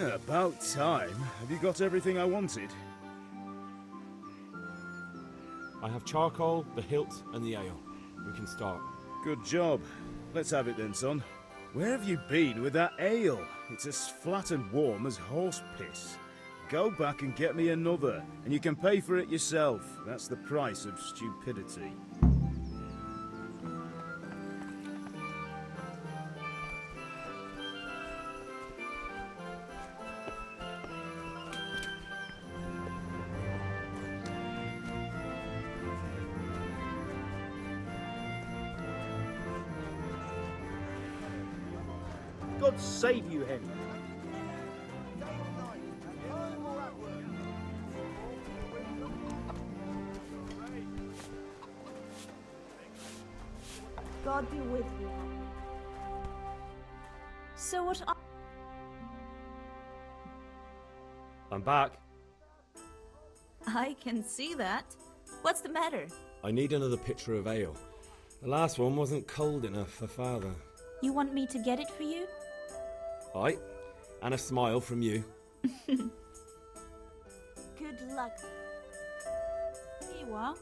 About time. Have you got everything I wanted? I have charcoal, the hilt, and the ale. We can start. Good job. Let's have it then, son. Where have you been with that ale? It's as flat and warm as horse piss. Go back and get me another, and you can pay for it yourself. That's the price of stupidity. God save you, Henry. God be with you. So what I'm back. I can see that. What's the matter? I need another pitcher of ale. The last one wasn't cold enough for Father. You want me to get it for you? Aye, and a smile from you. Good luck. Here you are.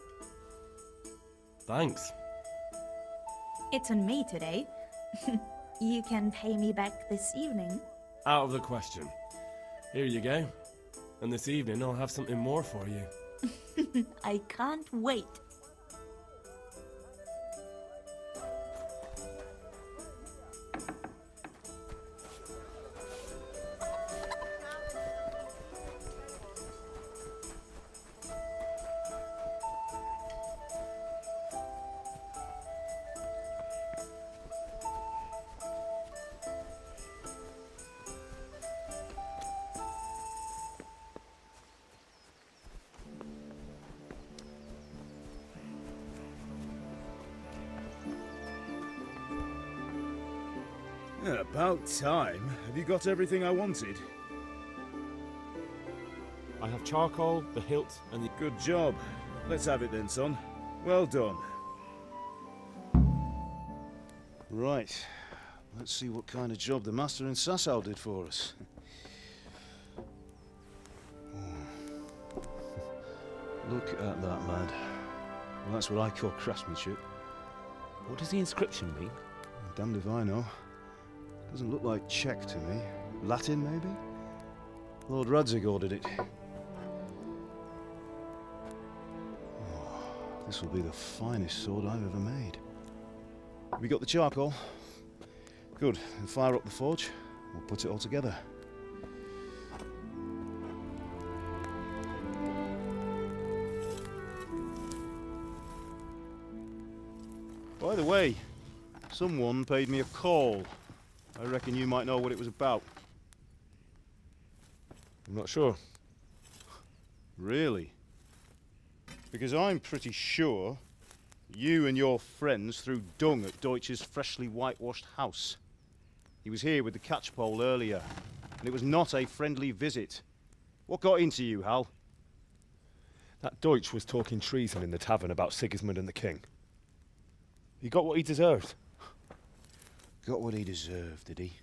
Thanks. It's on me today. You can pay me back this evening. Out of the question. Here you go. And this evening I'll have something more for you. I can't wait. About time. Have you got everything I wanted? I have charcoal, the hilt, and the... Good job. Let's have it then, son. Well done. Right. Let's see what kind of job the master in Sasau did for us. Look at that, lad. Well, that's what I call craftsmanship. What does the inscription mean? Damned if I know. Doesn't look like Czech to me. Latin, maybe? Lord Radzig ordered it. Oh, this will be the finest sword I've ever made. Have you got the charcoal? Good. Then fire up the forge. We'll put it all together. By the way, someone paid me a call. I reckon you might know what it was about. I'm not sure. Really? Because I'm pretty sure you and your friends threw dung at Deutsch's freshly whitewashed house. He was here with the catchpole earlier, and it was not a friendly visit. What got into you, Hal? That Deutsch was talking treason in the tavern about Sigismund and the king. He got what he deserved. Got what he deserved, did he?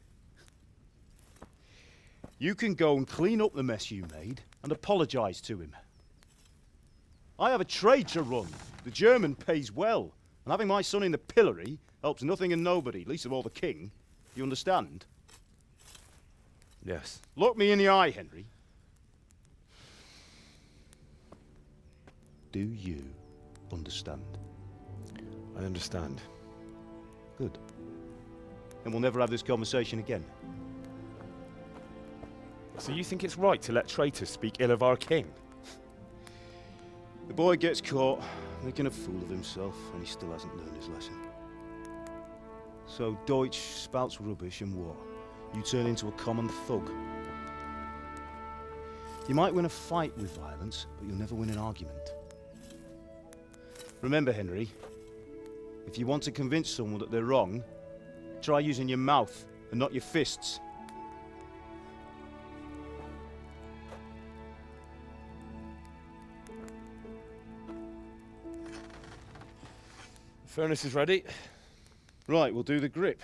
You can go and clean up the mess you made and apologise to him. I have a trade to run. The German pays well, and having my son in the pillory helps nothing and nobody, least of all the king. You understand? Yes. Look me in the eye, Henry. Do you understand? I understand. Good. Then we'll never have this conversation again. So you think it's right to let traitors speak ill of our king? The boy gets caught, making a fool of himself, and he still hasn't learned his lesson. So Deutsch spouts rubbish, and what? You turn into a common thug. You might win a fight with violence, but you'll never win an argument. Remember, Henry, if you want to convince someone that they're wrong, try using your mouth and not your fists. The furnace is ready. Right, we'll do the grip.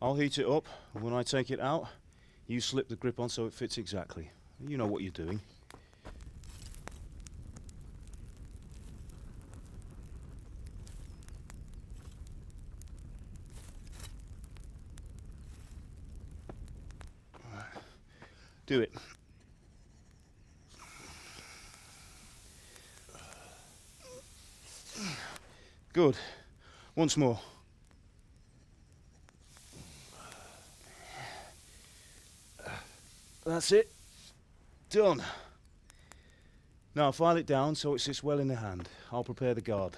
I'll heat it up, and when I take it out, you slip the grip on so it fits exactly. You know what you're doing. Do it. Good. Once more. That's it. Done. Now file it down so it sits well in the hand. I'll prepare the guard.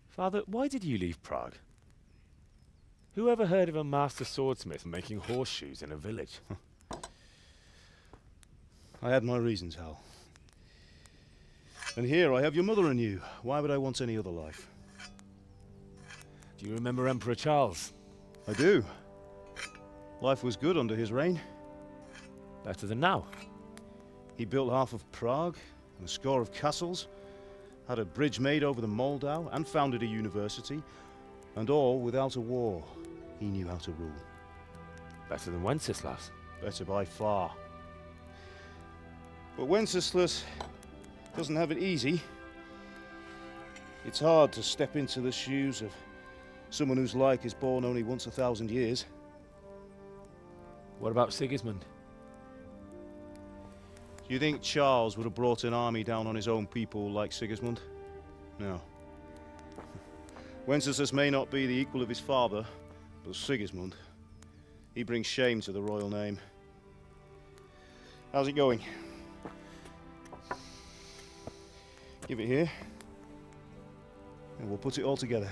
Father, why did you leave Prague? Who ever heard of a master swordsmith making horseshoes in a village? I had my reasons, Hal. And here I have your mother and you. Why would I want any other life? Do you remember Emperor Charles? I do. Life was good under his reign. Better than now. He built half of Prague and a score of castles, had a bridge made over the Moldau, and founded a university, and all without a war. He knew how to rule. Better than Wenceslas. Better by far. But Wenceslas doesn't have it easy. It's hard to step into the shoes of someone whose like is born only once 1,000 years. What about Sigismund? Do you think Charles would have brought an army down on his own people like Sigismund? No. Wenceslas may not be the equal of his father, but Sigismund, he brings shame to the royal name. How's it going? Give it here, and we'll put it all together.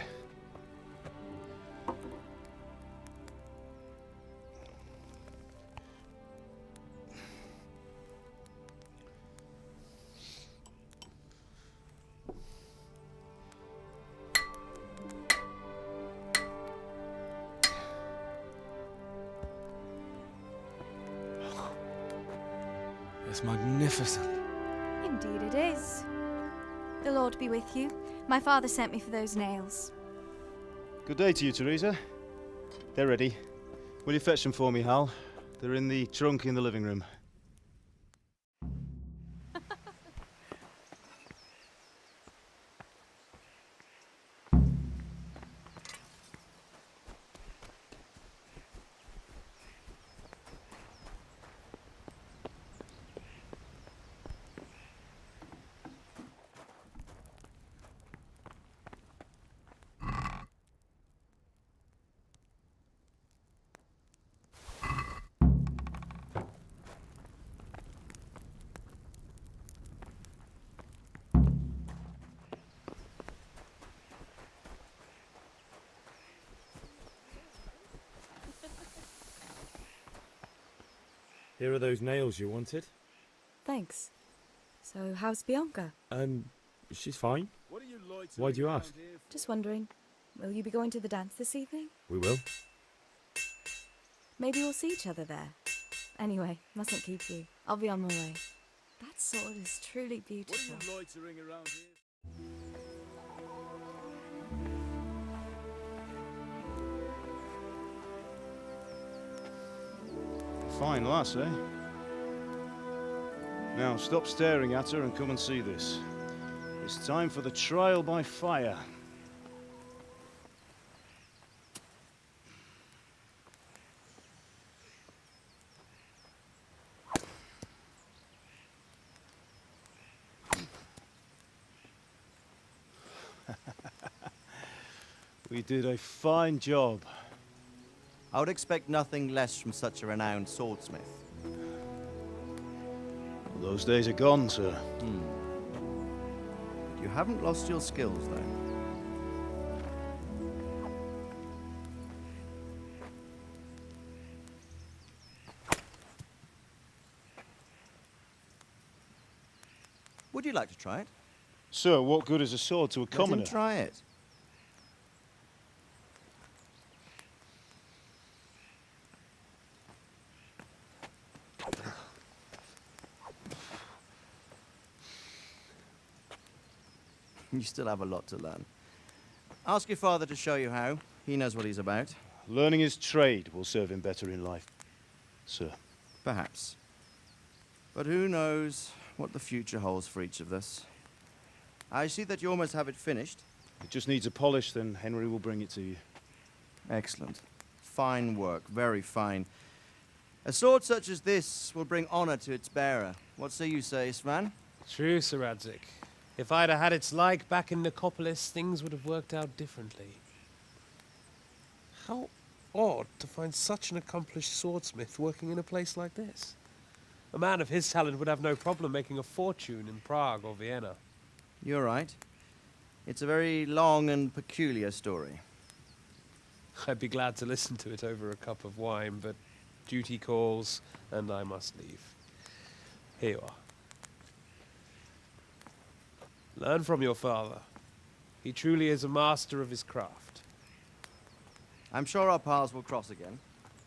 It's magnificent. Indeed it is. The Lord be with you. My father sent me for those nails. Good day to you, Teresa. They're ready. Will you fetch them for me, Hal? They're in the trunk in the living room. Here are those nails you wanted. Thanks. So, how's Bianca? She's fine. Why do you ask? Just wondering, will you be going to the dance this evening? We will. Maybe we'll see each other there. Anyway, mustn't keep you. I'll be on my way. That sword is truly beautiful. Loitering around here? Fine lass, eh? Now stop staring at her and come and see this. It's time for the trial by fire. We did a fine job. I would expect nothing less from such a renowned swordsmith. Well, those days are gone, sir. You haven't lost your skills, though. Would you like to try it? Sir, what good is a sword to a commoner? Let him try it. You still have a lot to learn. Ask your father to show you how. He knows what he's about. Learning his trade will serve him better in life, sir. Perhaps. But who knows what the future holds for each of us. I see that you almost have it finished. It just needs a polish, then Henry will bring it to you. Excellent. Fine work, very fine. A sword such as this will bring honor to its bearer. What say you, Svan? True, Sir Radzig. If I'd have had its like back in Nicopolis, things would have worked out differently. How odd to find such an accomplished swordsmith working in a place like this. A man of his talent would have no problem making a fortune in Prague or Vienna. You're right. It's a very long and peculiar story. I'd be glad to listen to it over a cup of wine, but duty calls, and I must leave. Here you are. Learn from your father. He truly is a master of his craft. I'm sure our paths will cross again.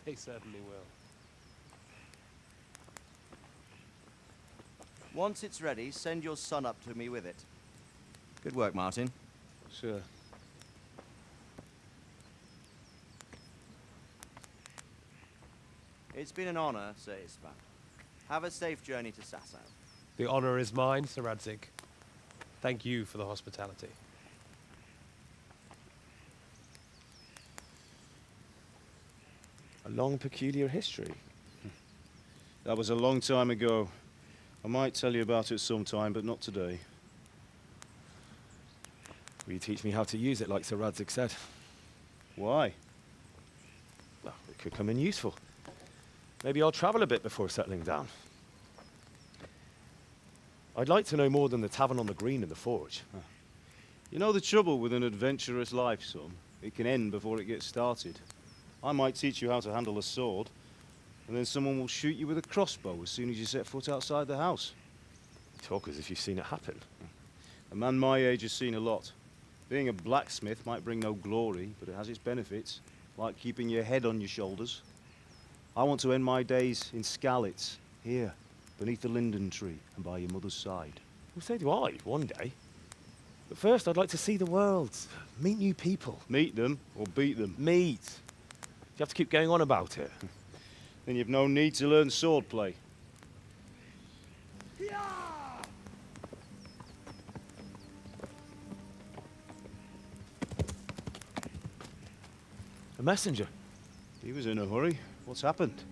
He certainly will. Once it's ready, send your son up to me with it. Good work, Martin. Sir. It's been an honor, Sir Ispan. Have a safe journey to Sasau. The honor is mine, Sir Radzig. Thank you for the hospitality. A long, peculiar history. That was a long time ago. I might tell you about it sometime, but not today. Will you teach me how to use it like Sir Radzig said? Why? Well, it could come in useful. Maybe I'll travel a bit before settling down. I'd like to know more than the tavern on the green and the forge. You know the trouble with an adventurous life, son? It can end before it gets started. I might teach you how to handle a sword, and then someone will shoot you with a crossbow as soon as you set foot outside the house. You talk as if you've seen it happen. A man my age has seen a lot. Being a blacksmith might bring no glory, but it has its benefits, like keeping your head on your shoulders. I want to end my days in Skalitz, here, beneath the linden tree and by your mother's side. Well, so do I, one day. But first, I'd like to see the world, meet new people. Meet them or beat them. Meet. You have to keep going on about it. Then you've no need to learn swordplay. A messenger. He was in a hurry. What's happened?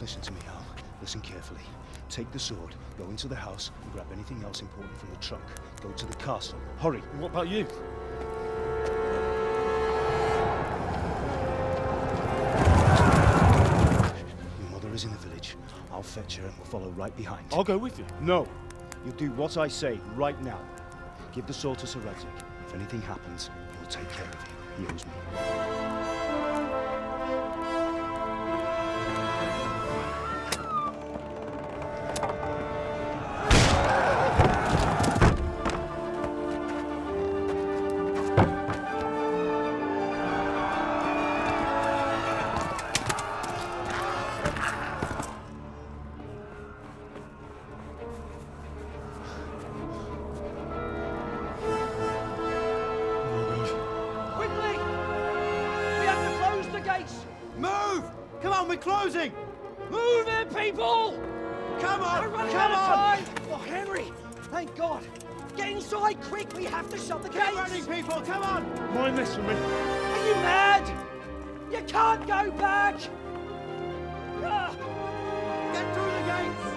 Listen to me, Al. Listen carefully. Take the sword, go into the house, and grab anything else important from the trunk. Go to the castle. Hurry! What about you? Your mother is in the village. I'll fetch her and we'll follow right behind. I'll go with you. No! You'll do what I say right now. Give the sword to Sir Radzig. If anything happens, he'll take care of you. He owes me. Quickly! We have to close the gates! Move! Come on, we're closing! Move it, people! Come on! We're running Come out of on! time! Oh, Henry! Thank God! Get inside, quick! We have to shut the gates! Get running, people! Come on! Mind this for me. Are you mad? You can't go back! Ah! Get through the gates!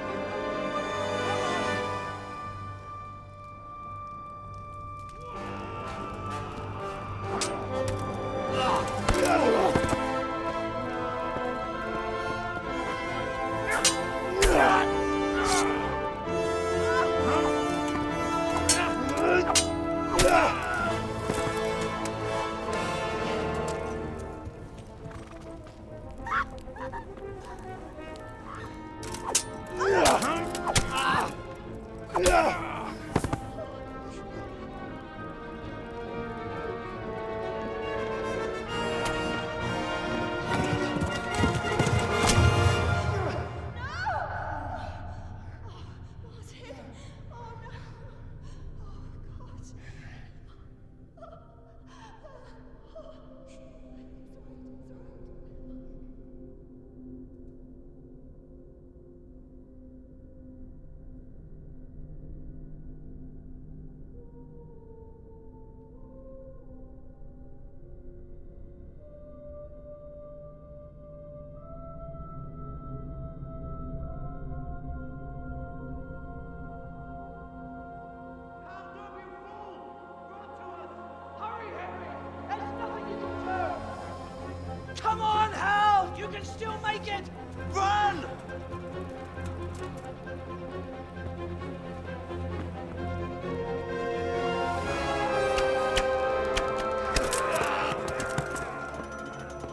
Come on, Hal! You can still make it! Run!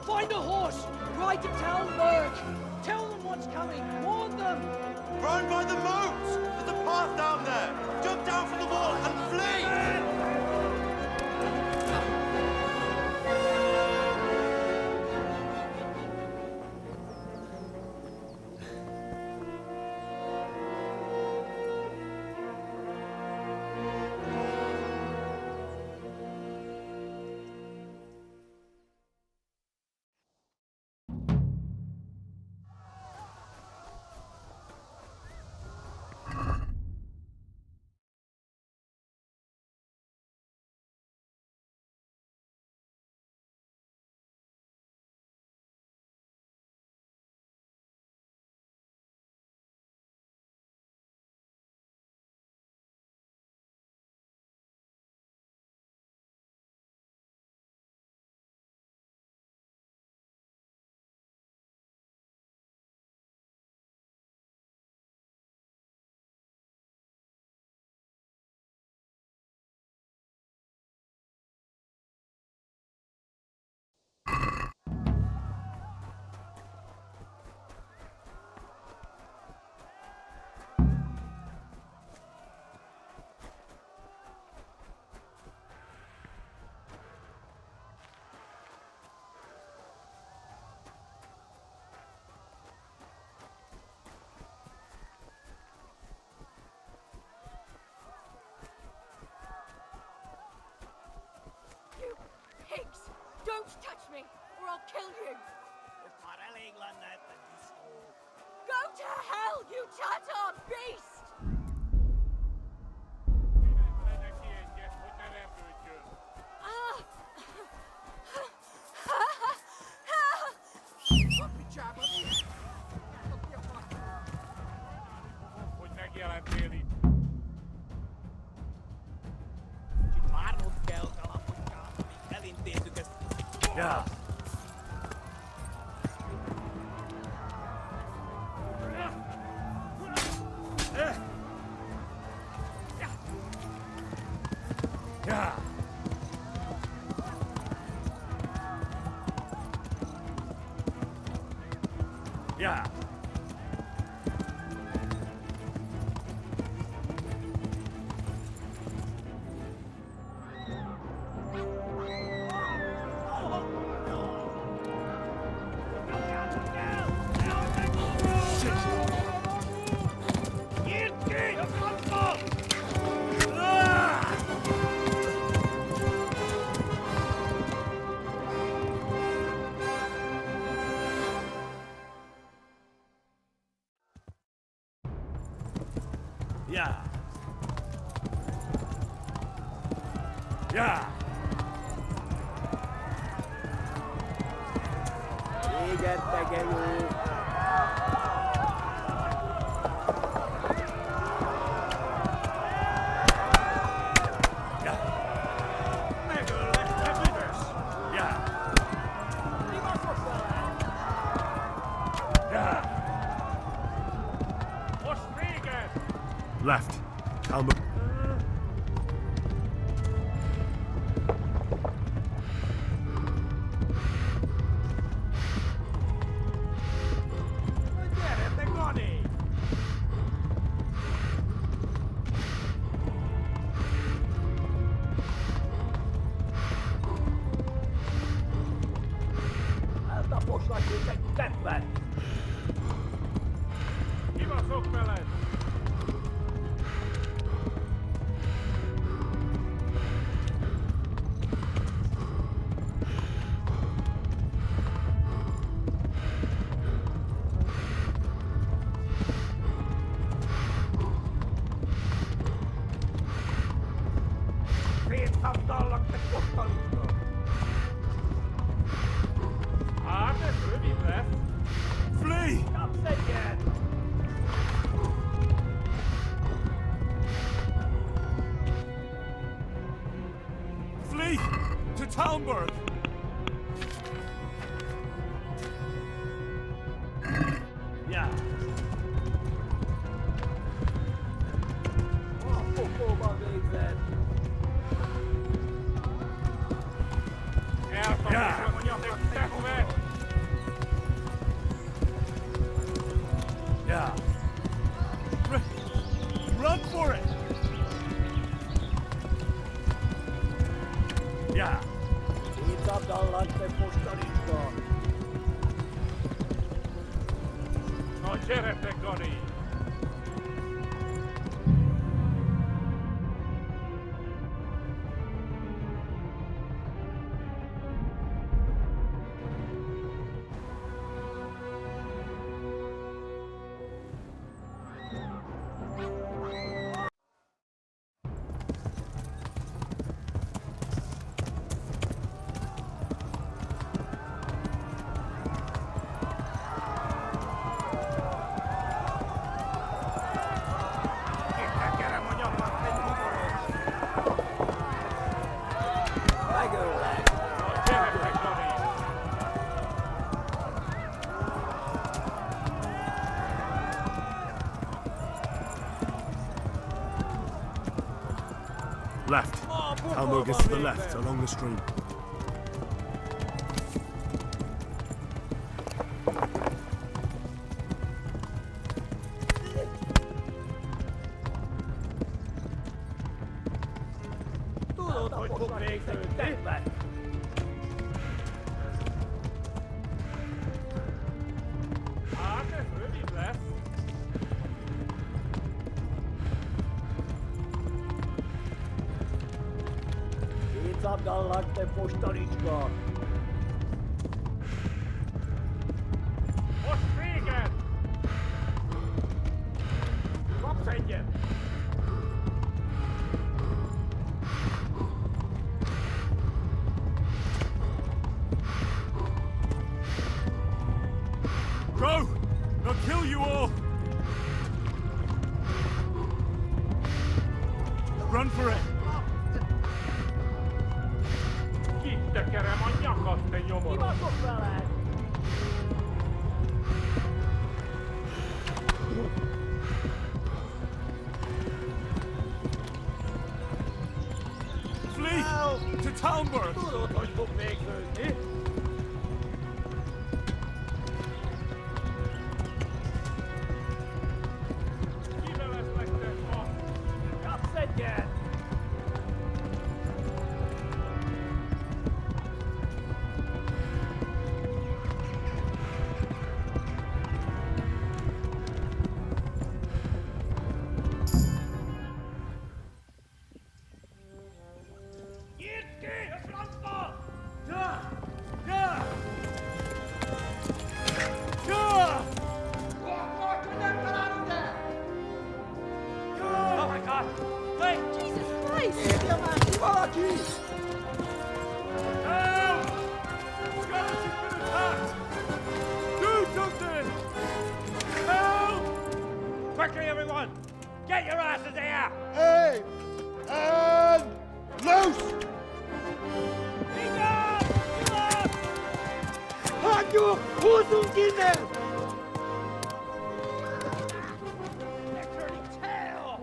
Find a horse! Ride to town, Burke! Tell them what's coming! Warn them! Run by the moat! There's a path down there! Jump down from the wall and flee! Pigs! Don't touch me, or I'll kill you! Go to hell, you Tatar beast! Yeah. Yeah. Yeah. Yeah. Yeah. Left. Calm. Step back. Kibaszok veled! Szétszabdallanak te kosztalitól. Hát, ez rövid lesz. Flee! Kapsz egyet! Flee! To Talmberg! Ja. A pokóba végzett! Elfogom a nyakat, szekve! Ja. Run for it! Ja. Szétszabdallanak te kosztalitól. Na gyere te, Gani! Tekerem a nyakat, te nyugodj! Megöllek! Na gyere te, Gani! Left. Talmberg is to the left, along the stream. Tudod, hogy fog végződni? Hát, ez rövid lesz. Szétszabdallak, te postalicska! Most véged! Kapsz egyet! Go! They'll kill you all! Run for it! Kitekerem a nyakat, te nyomoros! Kibaszok veled! Flee! To Talmberg! Tudod, hogy fog végződni? Kivel lesznek te ma? Kapsz egyet! Nyírt ki a francba! Ja! Ja! Ja! Oh my God! Wait! Jesus Christ! Érje már ki valaki! Help! Scottish has been attacked! Do something! Help! Quickly, everyone! Get your asses here! Hey! And loose! Speak up! You up! Hagyjuk! Húzzunk innen! They're turning tail!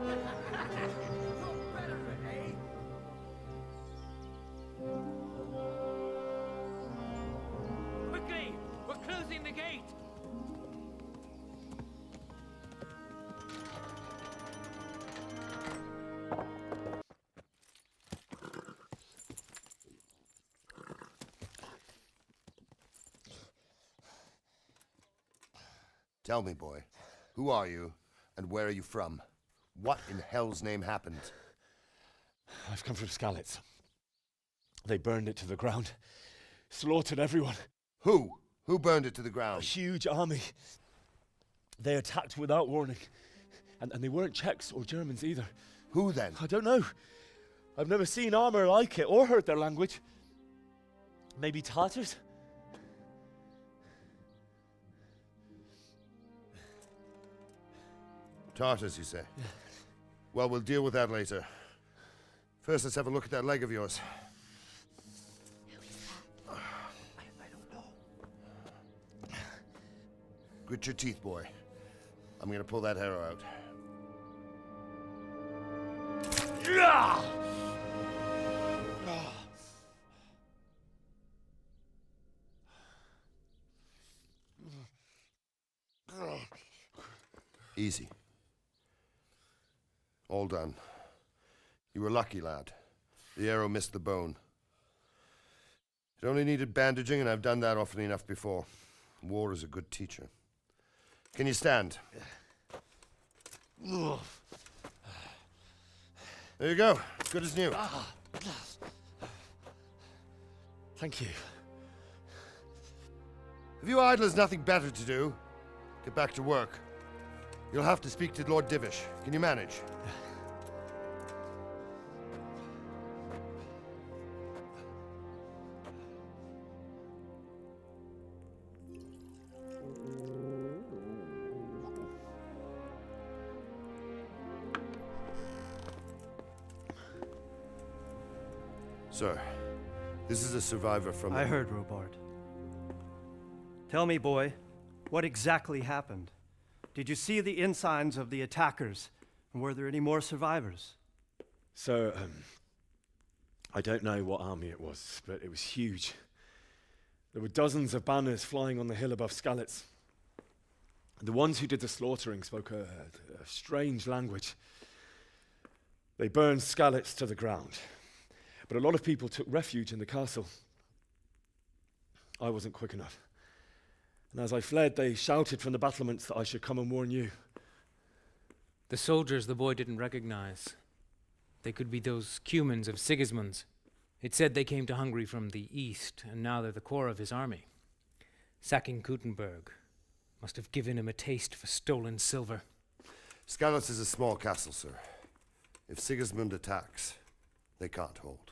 Quickly! We're closing the gate! Tell me, boy, who are you, and where are you from? What in hell's name happened? I've come from Skalitz. They burned it to the ground. Slaughtered everyone. Who? Who burned it to the A ground? huge army. They attacked without warning. And they weren't Czechs or Germans either. Who then? I don't know. I've never seen armor like it or heard their language. Maybe Tatars? Tartars, you say? Well, we'll deal with that later. First, let's have a look at that leg of yours. I don't know. Grit your teeth, boy. I'm gonna pull that arrow out. Easy. All done. You were lucky, lad. The arrow missed the bone. It only needed bandaging, and I've done that often enough before. War is a good teacher. Can you stand? There you go. Good as new. Thank you. If you idlers nothing better to do, get back to work. You'll have to speak to Lord Divish. Can you manage? Sir, this is a survivor from... I heard, Robard. Tell me, boy, what exactly happened? Did you see the ensigns of the attackers? And were there any more survivors? So, I don't know what army it was, but it was huge. There were dozens of banners flying on the hill above Skalitz. The ones who did the slaughtering spoke a strange language. They burned Skalitz to the ground. But a lot of people took refuge in the castle. I wasn't quick enough. And as I fled, they shouted from the battlements that I should come and warn you. The soldiers the boy didn't recognize. They could be those Cumans of Sigismund's. It said they came to Hungary from the east, and now they're the core of his army. Sacking Gutenberg must have given him a taste for stolen silver. Skalitz is a small castle, sir. If Sigismund attacks, they can't hold.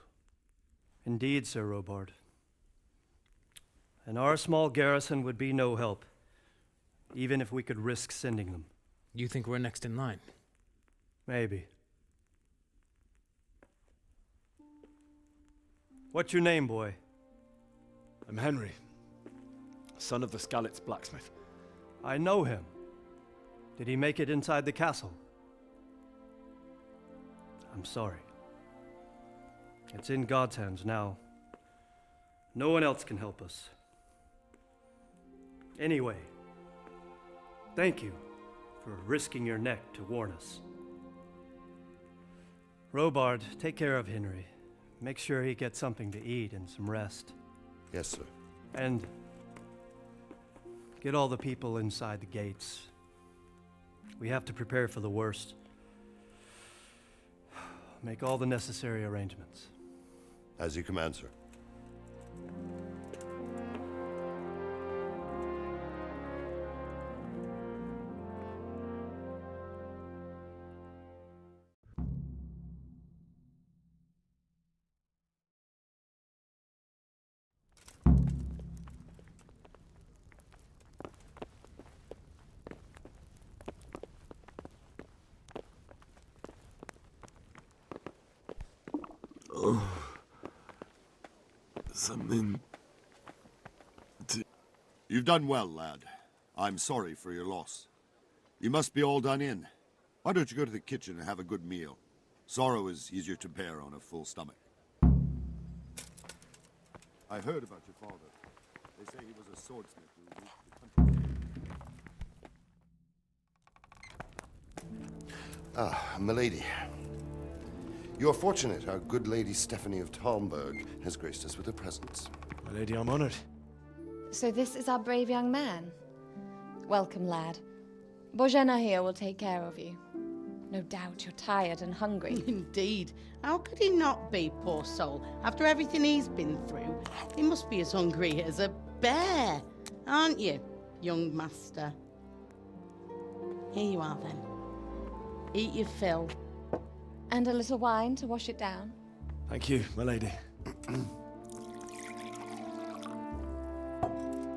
Indeed, Sir Robard. And our small garrison would be no help, even if we could risk sending them. You think we're next in line? Maybe. What's your name, boy? I'm Henry, son of the Skalitz blacksmith. I know him. Did he make it inside the castle? I'm sorry. It's in God's hands now. No one else can help us. Anyway, thank you for risking your neck to warn us. Robard, take care of Henry. Make sure he gets something to eat and some rest. Yes, sir. And get all the people inside the gates. We have to prepare for the worst. Make all the necessary arrangements. As you command, sir. You've done well, lad. I'm sorry for your loss. You must be all done in. Why don't you go to the kitchen and have a good meal? Sorrow is easier to bear on a full stomach. I heard about your father. They say he was a swordsmith who ruled the country. Ah, milady. You're fortunate our good lady Stephanie of Talmberg has graced us with her presence. My lady, I'm honored. So this is our brave young man. Welcome, lad. Bozhena here will take care of you. No doubt you're tired and hungry. Indeed. How could he not be, poor soul? After everything he's been through, he must be as hungry as a bear, aren't you, young master? Here you are, then. Eat your fill. And a little wine to wash it down. Thank you, my lady.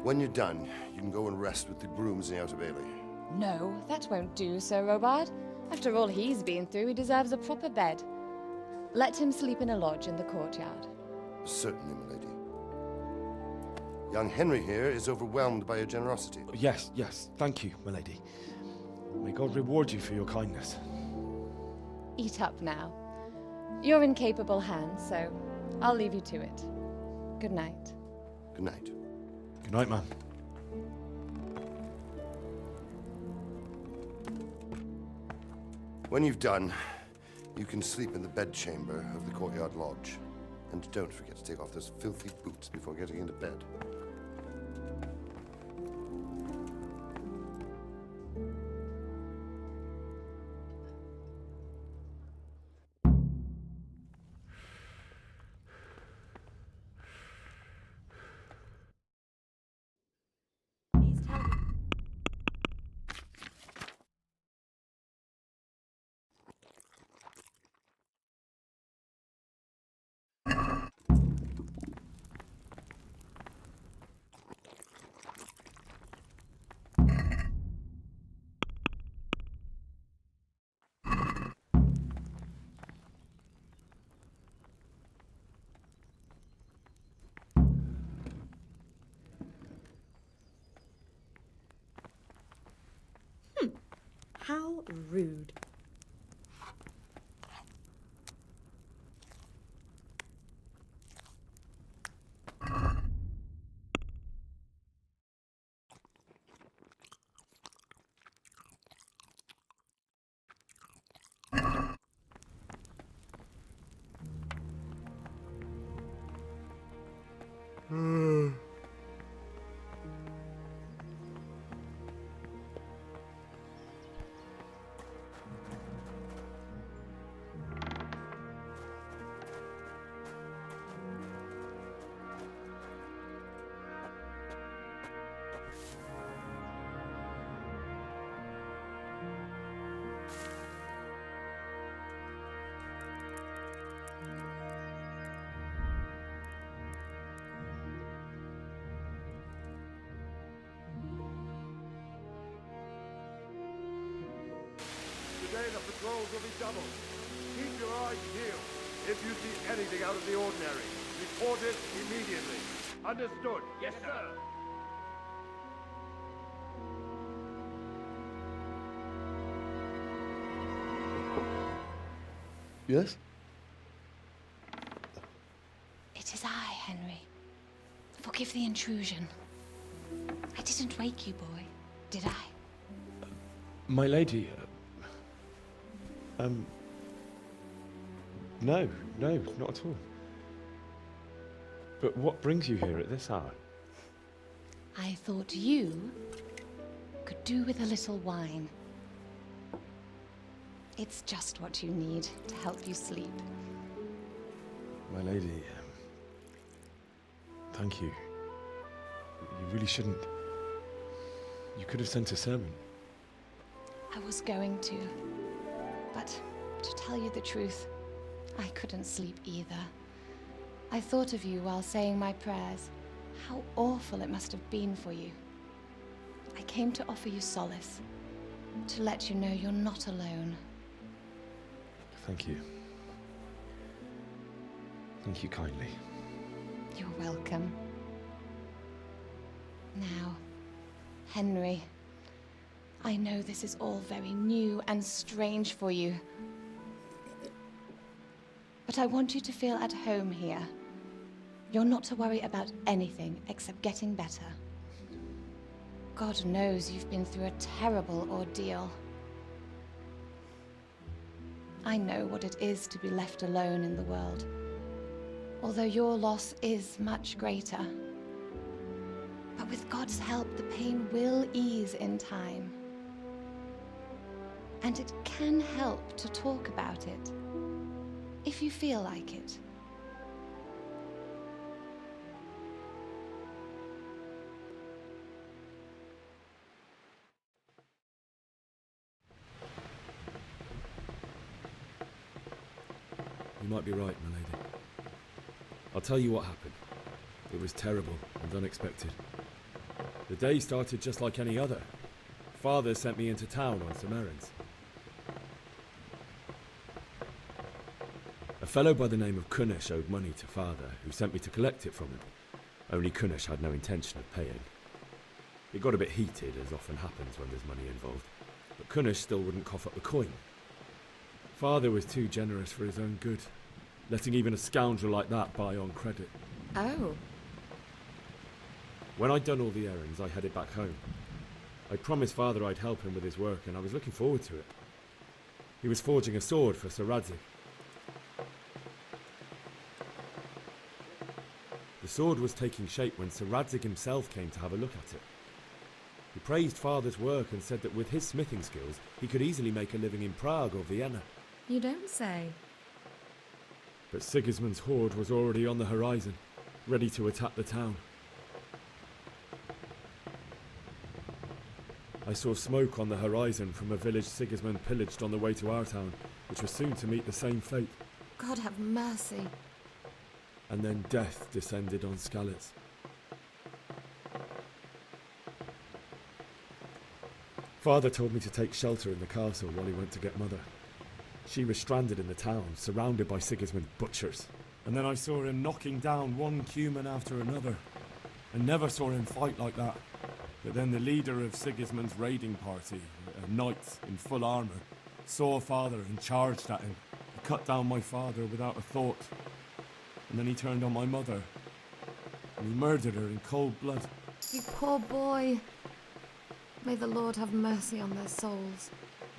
When you're done, you can go and rest with the grooms in the Outer Bailey. No, that won't do, Sir Robard. After all he's been through, he deserves a proper bed. Let him sleep in a lodge in the courtyard. Certainly, my lady. Young Henry here is overwhelmed by your generosity. Yes, yes, thank you, my lady. May God reward you for your kindness. Eat up now. You're in capable hands, so I'll leave you to it. Good night. Good night. Good night, ma'am. When you've done, you can sleep in the bedchamber of the courtyard lodge. And don't forget to take off those filthy boots before getting into bed. How rude. Today the patrols will be doubled. Keep your eyes peeled. If you see anything out of the ordinary, report it immediately. Understood? Yes, sir. Yes? It is I, Henry. Forgive the intrusion. I didn't wake you, boy, did I? My lady, no, not at all. But what brings you here at this hour? I thought you could do with a little wine. It's just what you need to help you sleep. My lady, thank you. You really shouldn't. You could have sent a sermon. I was going to, but to tell you the truth, I couldn't sleep either. I thought of you while saying my prayers. How awful it must have been for you. I came to offer you solace, to let you know you're not alone. Thank you. Thank you kindly. You're welcome. Now, Henry, I know this is all very new and strange for you. But I want you to feel at home here. You're not to worry about anything except getting better. God knows you've been through a terrible ordeal. I know what it is to be left alone in the world, although your loss is much greater. But with God's help, the pain will ease in time. And it can help to talk about it, if you feel like it. You might be right, my lady. I'll tell you what happened. It was terrible and unexpected. The day started just like any other. Father sent me into town on some errands. A fellow by the name of Kunish owed money to Father, who sent me to collect it from him. Only Kunish had no intention of paying. It got a bit heated, as often happens when there's money involved, but Kunish still wouldn't cough up the coin. Father was too generous for his own good, letting even a scoundrel like that buy on credit. Oh. When I'd done all the errands, I headed back home. I promised Father I'd help him with his work, and I was looking forward to it. He was forging a sword for Sir Radzik. The sword was taking shape when Sir Radzik himself came to have a look at it. He praised Father's work and said that with his smithing skills, he could easily make a living in Prague or Vienna. You don't say. But Sigismund's horde was already on the horizon, ready to attack the town. I saw smoke on the horizon from a village Sigismund pillaged on the way to our town, which was soon to meet the same fate. God have mercy. And then death descended on Skalitz. Father told me to take shelter in the castle while he went to get Mother. She was stranded in the town, surrounded by Sigismund's butchers. And then I saw him knocking down one Cuman after another. I never saw him fight like that. But then the leader of Sigismund's raiding party, a knight in full armour, saw Father and charged at him. He cut down my father without a thought. And then he turned on my mother. And he murdered her in cold blood. You poor boy. May the Lord have mercy on their souls.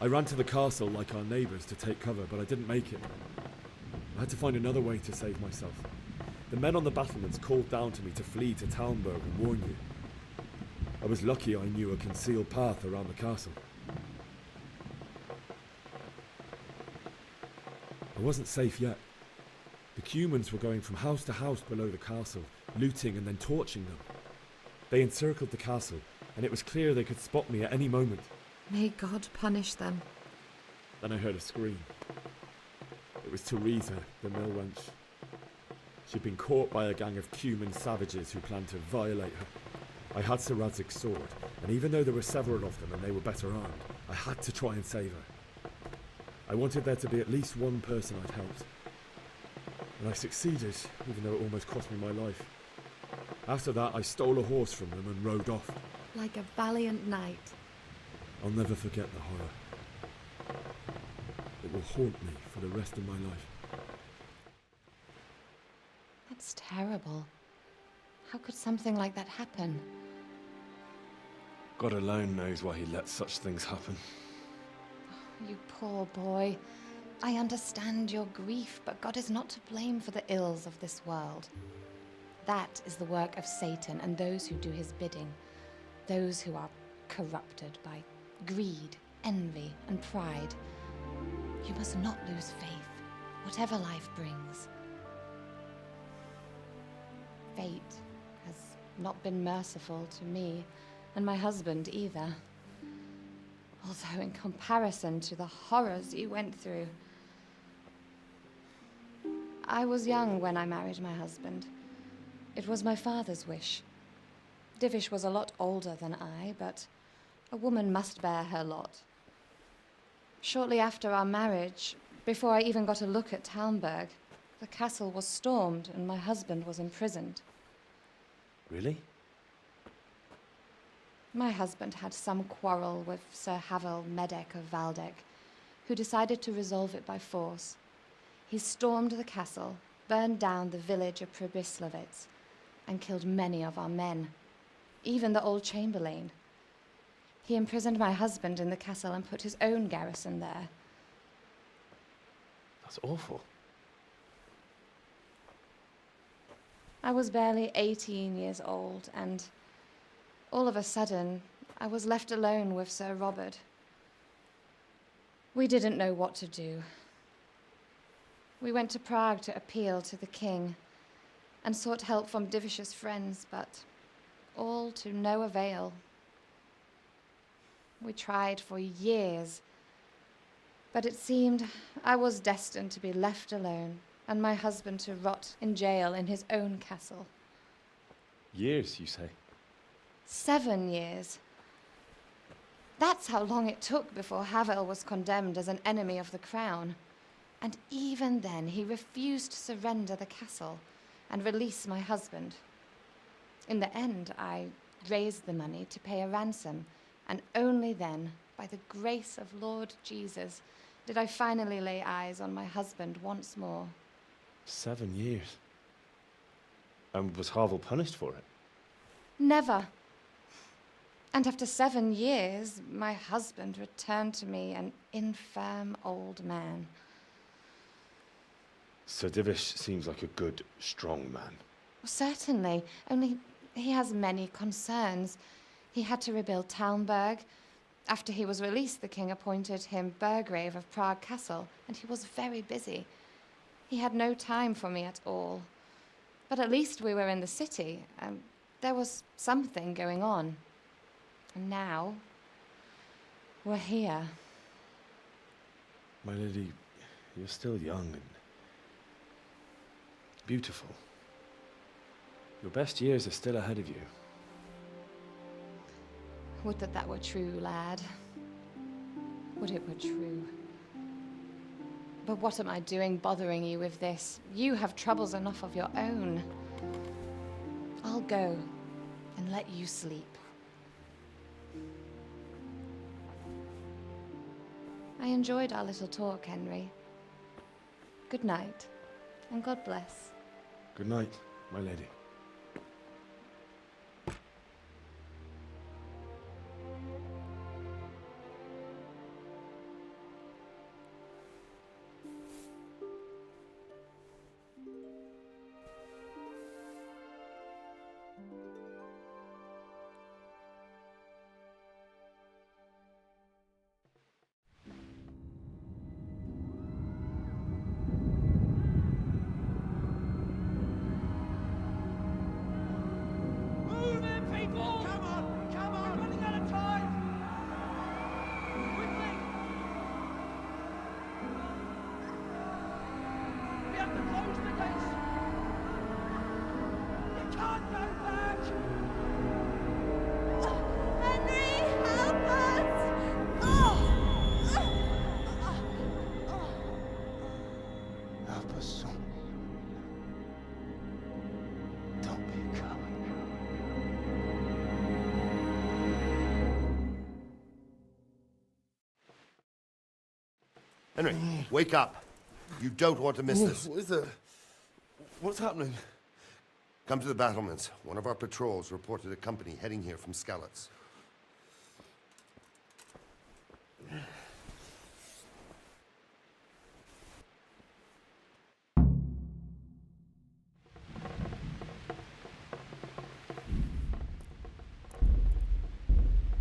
I ran to the castle like our neighbours to take cover, but I didn't make it. I had to find another way to save myself. The men on the battlements called down to me to flee to Talmberg and warn you. I was lucky I knew a concealed path around the castle. I wasn't safe yet. The Cumans were going from house to house below the castle, looting and then torching them. They encircled the castle, and it was clear they could spot me at any moment. May God punish them. Then I heard a scream. It was Teresa, the mill wench. She'd been caught by a gang of Cuman savages who planned to violate her. I had Sir Radzig's sword, and even though there were several of them and they were better armed, I had to try and save her. I wanted there to be at least one person I'd helped. And I succeeded, even though it almost cost me my life. After that, I stole a horse from them and rode off. Like a valiant knight. I'll never forget the horror. It will haunt me for the rest of my life. That's terrible. How could something like that happen? God alone knows why he lets such things happen. Oh, you poor boy. I understand your grief, but God is not to blame for the ills of this world. That is the work of Satan and those who do his bidding. Those who are corrupted by greed, envy, and pride. You must not lose faith, whatever life brings. Fate has not been merciful to me, and my husband either. Although in comparison to the horrors you went through. I was young when I married my husband. It was my father's wish. Divish was a lot older than I, but a woman must bear her lot. Shortly after our marriage, before I even got a look at Talmberg, the castle was stormed and my husband was imprisoned. Really? My husband had some quarrel with Sir Havel Medek of Valdek, who decided to resolve it by force. He stormed the castle, burned down the village of Pribyslavitz, and killed many of our men, even the old chamberlain. He imprisoned my husband in the castle and put his own garrison there. That's awful. I was barely 18 years old, and all of a sudden, I was left alone with Sir Robert. We didn't know what to do. We went to Prague to appeal to the king and sought help from Divish's friends, but all to no avail. We tried for years, but it seemed I was destined to be left alone and my husband to rot in jail in his own castle. Years, you say? 7 years. That's how long it took before Havel was condemned as an enemy of the crown. And even then, he refused to surrender the castle and release my husband. In the end, I raised the money to pay a ransom, and only then, by the grace of Lord Jesus, did I finally lay eyes on my husband once more. 7 years? And was Havel punished for it? Never. And after 7 years, my husband returned to me an infirm old man. Sir Divish seems like a good, strong man. Certainly, only he has many concerns. He had to rebuild Talmberg. After he was released, the king appointed him Burgrave of Prague Castle, and he was very busy. He had no time for me at all. But at least we were in the city, and there was something going on. And now, we're here. My lady, you're still young and beautiful. Your best years are still ahead of you. Would that that were true, lad. Would it were true. But what am I doing bothering you with this? You have troubles enough of your own. I'll go and let you sleep. I enjoyed our little talk, Henry. Good night, and God bless. Good night, my lady. Henry, wake up. You don't want to miss this. What is it? What's happening? Come to the battlements. One of our patrols reported a company heading here from Skalitz.